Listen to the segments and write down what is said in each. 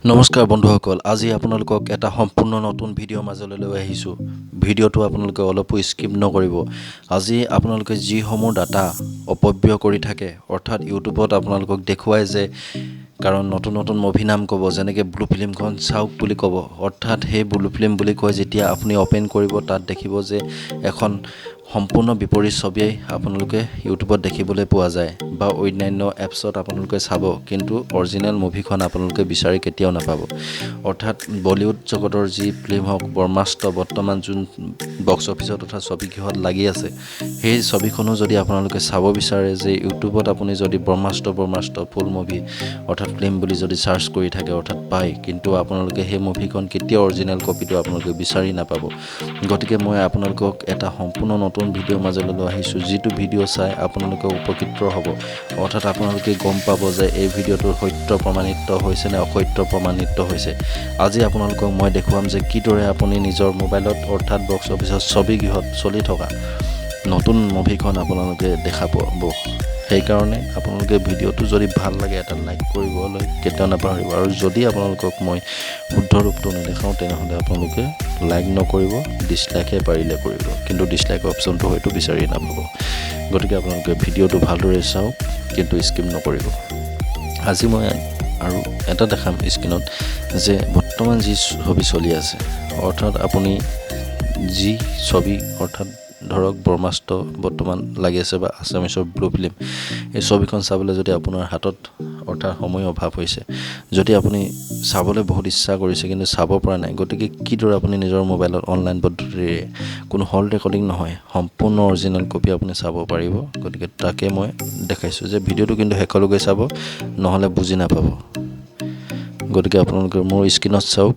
নমস্কাৰ বন্ধুসকল, আজি আপোনালোকক এটা সম্পূৰ্ণ নতুন ভিডিঅ' মাজলৈ লৈ আহিছোঁ। ভিডিঅ'টো আপোনালোকে অলপো স্কিপ নকৰিব। আজি আপোনালোকে যিসমূহ ডাটা অপব্যয় কৰি থাকে, অৰ্থাৎ ইউটিউবত আপোনালোকক দেখুৱায় যে কাৰণ নতুন নতুন মুভি নাম ক'ব, যেনেকৈ ব্লু ফিল্মখন চাওক বুলি ক'ব, অৰ্থাৎ সেই ব্লু ফিল্ম বুলি কয় যেতিয়া আপুনি অ'পেন কৰিব তাত দেখিব যে এখন সম্পূৰ্ণ বিপৰীত ছবিয়েই আপোনালোকে ইউটিউবত দেখিবলৈ পোৱা যায় বা অন্যান্য এপছত আপোনালোকে চাব, কিন্তু অৰিজিনেল মুভিখন আপোনালোকে বিচাৰি কেতিয়াও নাপাব। অৰ্থাৎ বলিউড জগতৰ যি ফিল্ম হওক, ব্ৰহ্মাস্ত্ৰ বৰ্তমান যোন বক্স অফিচত তথা ছবিগৃহত লাগি আছে, সেই ছবিখনো যদি আপোনালোকে চাব বিচাৰে যে ইউটিউবত আপুনি যদি ব্ৰহ্মাস্ত্ৰ ফুল মুভি অৰ্থাৎ ফিল্ম বুলি যদি চাৰ্চ কৰি থাকে অৰ্থাৎ পায়, কিন্তু আপোনালোকে সেই মুভিখন কেতিয়াও অৰিজিনেল কপিটো আপোনালোকে বিচাৰি নাপাব। গতিকে মই আপোনালোকক এটা সম্পূৰ্ণ নতুন ভিডিঅ' মাজলৈ লৈ আহিছোঁ, যিটো ভিডিঅ' চাই আপোনালোকে উপকৃত হ'ব। অৰ্থাৎ আপোনালোকে গম পাব যে এই ভিডিঅ'টোৰ সত্য প্ৰমাণিত হৈছে নে অসত্য প্ৰমাণিত হৈছে। আজি আপোনালোকক মই দেখুৱাম যে কিদৰে আপুনি নিজৰ মোবাইলত অৰ্থাৎ বক্স অফিচত ছবিগৃহত চলি থকা নতুন মুভিখন আপোনালোকে দেখা পাব। সেইকাৰণে আপোনালোকে ভিডিঅ'টো যদি ভাল লাগে এটা লাইক কৰিবলৈ কেতিয়াও নাপাহৰিব, আৰু যদি আপোনালোকক মই শুদ্ধ ৰূপটো নেদেখাওঁ তেনেহ'লে আপোনালোকে লাইক নকৰিব, ডিছলাইকহে পাৰিলে কৰিব, কিন্তু ডিছলাইক অপশ্যনটো হয়তো বিচাৰি নাপাব। গতিকে আপোনালোকে ভিডিঅ'টো ভালদৰে চাওক, কিন্তু স্কিপ নকৰিব। আজি মই আৰু এটা দেখাম স্ক্ৰীণত যে বৰ্তমান যি ছবি চলি আছে, অৰ্থাৎ আপুনি যি ছবি অৰ্থাৎ ধৰক ব্ৰহ্মাস্ত্ৰ বৰ্তমান লাগি আছে বা আছামিছৰ ব্লু ফিল্ম, এই ছবিখন চাবলৈ যদি আপোনাৰ হাতত অৰ্থাৎ সময় অভাৱ হৈছে, যদি আপুনি চাবলৈ বহুত ইচ্ছা কৰিছে কিন্তু চাব পৰা নাই, গতিকে কিদৰে আপুনি নিজৰ মোবাইলত অনলাইন পদ্ধতিৰে কোনো হল ৰেকৰ্ডিং নহয় সম্পূৰ্ণ অৰিজিনেল কপি আপুনি চাব পাৰিব। গতিকে তাকে মই দেখাইছোঁ যে ভিডিঅ'টো কিন্তু শেষলৈকে চাব, নহ'লে বুজি নাপাব। গতিকে আপোনালোকে মোৰ স্ক্ৰীণত চাওক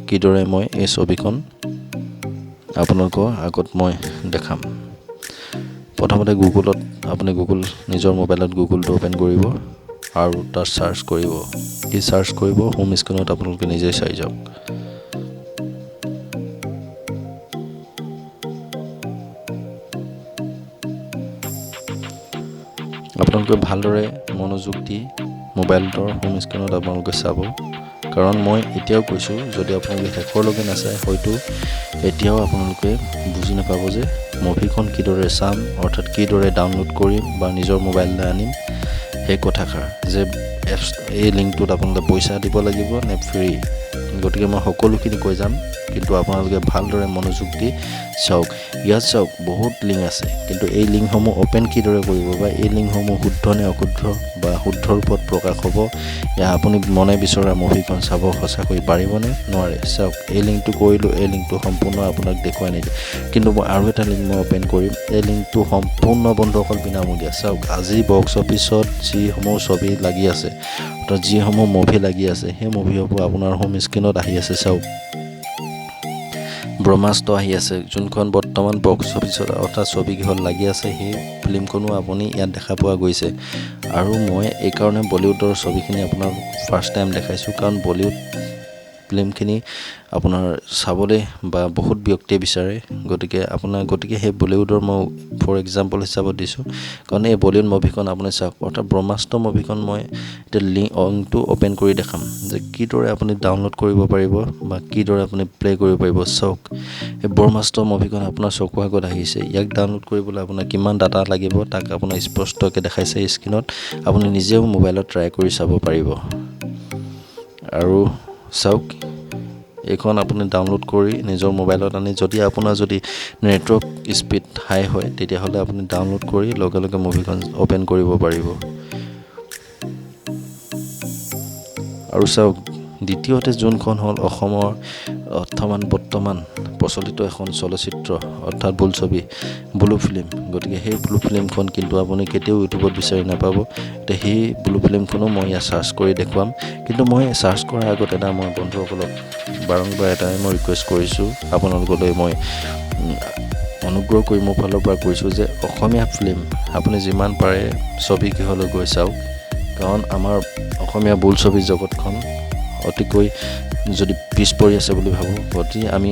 কিদৰে মই এই ছবিখন আপোনালোকৰ আগত মই দেখাম। প্ৰথমতে গুগলত আপুনি নিজৰ মোবাইলত গুগলটো অ'পেন কৰিব আৰু তাত চাৰ্চ কৰিব, কি চাৰ্চ কৰিব হোম স্ক্ৰীণত আপোনালোকে নিজেই চাই যাওক। আপোনালোকে ভালদৰে মনোযোগ দি মোবাইলটোৰ হোম স্ক্ৰীণত আপোনালোকে চাব, কাৰণ মই এতিয়াও কৈছোঁ যদি আপোনালোকে শেষৰলৈকে নাচায় হয়তো এতিয়াও আপোনালোকে বুজি নাপাব যে মুভিখন কিদৰে চাম, অৰ্থাৎ কিদৰে ডাউনলোড কৰিম বা নিজৰ মোবাইললৈ আনিম। সেই কথাষাৰ যে এপছ এই লিংকটোত আপোনালোকে পইচা দিব লাগিব নে ফ্ৰী, গতিকে মই সকলোখিনি কৈ যাম, কিন্তু আপোনালোকে ভালদৰে মনোযোগ দি চাওক। ইয়াত চাওক বহুত লিংক আছে, কিন্তু এই লিংকসমূহ অ'পেন কিদৰে কৰিব বা এই লিংকসমূহ শুদ্ধ নে অশুদ্ধ বা শুদ্ধ ৰূপত প্ৰকাশ হ'ব, এয়া আপুনি মনে বিচৰা মুভিখন চাব সঁচাকৈ পাৰিবনে নোৱাৰে। চাওক এই লিংকটো কৰিলোঁ, এই লিংকটো সম্পূৰ্ণ আপোনাক দেখুৱাই নিদিয়ে, কিন্তু মই আৰু এটা লিংক মই অ'পেন কৰিম, এই লিংকটো সম্পূৰ্ণ বন্ধুসকল বিনামূলীয়া। চাওক আজি বক্স অফিচত যিসমূহ ছবি লাগি আছে অৰ্থাৎ যিসমূহ মুভি লাগি আছে, সেই মুভিসমূহ আপোনাৰ হোম স্ক্ৰীণত আহি আছে। চাওক ব্ৰহ্মাস্ত্ৰ আহি আছে, যোনখন বৰ্তমান বক্স অফিচত অৰ্থাৎ ছবিগৃহত লাগি আছে, সেই ফিল্মখনো আপুনি ইয়াত দেখা পোৱা গৈছে। আৰু মই এইকাৰণে বলিউডৰ ছবিখিনি আপোনাক ফাৰ্ষ্ট টাইম দেখাইছোঁ, কাৰণ বলিউড ফিল্মখিনি আপোনাৰ চাবলৈ বা বহুত ব্যক্তিয়ে বিচাৰে, গতিকে সেই বলিউডৰ মই ফৰ এক্সাম্পল হিচাপত দিছোঁ, কাৰণ এই বলিউড মুভিখন আপুনি চাওক। অৰ্থাৎ ব্ৰহ্মাস্ত্ৰ মুভিখন মই এতিয়া লিংকটো অ'পেন কৰি দেখাম যে কিদৰে আপুনি ডাউনলোড কৰিব পাৰিব বা কিদৰে আপুনি প্লে' কৰিব পাৰিব। চাওক এই ব্ৰহ্মাস্ত্ৰ মুভিখন আপোনাৰ চকুৰ আগত আহিছে, ইয়াক ডাউনলোড কৰিবলৈ আপোনাৰ কিমান ডাটা লাগিব তাক আপোনাৰ স্পষ্টকৈ দেখাইছে স্ক্ৰীণত, আপুনি নিজেও মোবাইলত ট্ৰাই কৰি চাব পাৰিব। আৰু চাওক এইখন আপুনি ডাউনলোড কৰি নিজৰ মোবাইলত আনি, যদি আপোনাৰ নেটৱৰ্ক স্পীড হাই হয় তেতিয়াহ'লে আপুনি ডাউনলোড কৰি লগে লগে মুভিখন অ'পেন কৰিব পাৰিব। আৰু চাওক দ্বিতীয়তে যোনখন হ'ল অসমৰ বৰ্তমান প্ৰচলিত এখন চলচ্চিত্ৰ অৰ্থাৎ বোলছবি ব্লু ফিল্ম, গতিকে সেই ব্লু ফিল্মখন কিন্তু আপুনি কেতিয়াও ইউটিউবত বিচাৰি নাপাব। এতিয়া সেই ব্লু ফিল্মখনো মই ইয়াত চাৰ্চ কৰি দেখুৱাম, কিন্তু মই চাৰ্চ কৰাৰ আগত এটা মই বন্ধুসকলক বাৰম্বাৰ এটাই মই ৰিকুৱেষ্ট কৰিছোঁ, আপোনালোকলৈ মই অনুগ্ৰহ কৰি মোৰ ফালৰ পৰা কৈছোঁ যে অসমীয়া ফিল্ম আপুনি যিমান পাৰে ছবিগৃহলৈ গৈ চাওক, কাৰণ আমাৰ অসমীয়া বোলছবি জগতখন অতিকৈ যদি পিছ পৰি আছে বুলি ভাবোঁ, গতিকে আমি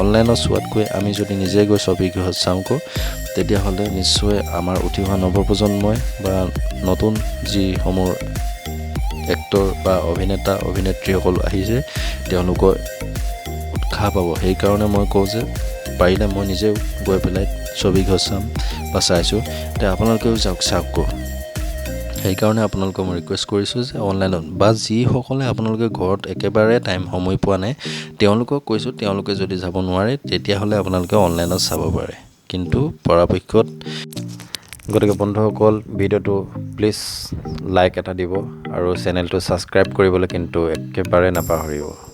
অনলাইনত চোৱাতকৈ আমি যদি নিজে গৈ ছবিগৃহত চাওঁগৈ, তেতিয়াহ'লে নিশ্চয় আমাৰ উঠি অহা নৱপ্ৰজন্মই বা নতুন যিসমূহ এক্টৰ বা অভিনেতা অভিনেত্ৰীসকল আহিছে তেওঁলোকৰ উৎসাহ পাব। সেইকাৰণে মই কওঁ যে পাৰিলে মই নিজেও গৈ পেলাই ছবিঘৰ চাম বা চাইছোঁ, এতিয়া আপোনালোকেও যাওক চাওক। সেইকাৰণে আপোনালোকক মই ৰিকুৱেষ্ট কৰিছোঁ যে অনলাইনত বা যিসকলে আপোনালোকে ঘৰত একেবাৰে সময় পোৱা নাই তেওঁলোকক কৈছোঁ, তেওঁলোকে যদি যাব নোৱাৰে তেতিয়াহ'লে আপোনালোকে অনলাইনত চাব পাৰে, কিন্তু পৰাপক্ষত। গতিকে বন্ধুসকল, ভিডিঅ'টো প্লিজ লাইক এটা দিব আৰু চেনেলটো ছাবস্ক্ৰাইব কৰিবলৈ কিন্তু একেবাৰে নাপাহৰিব।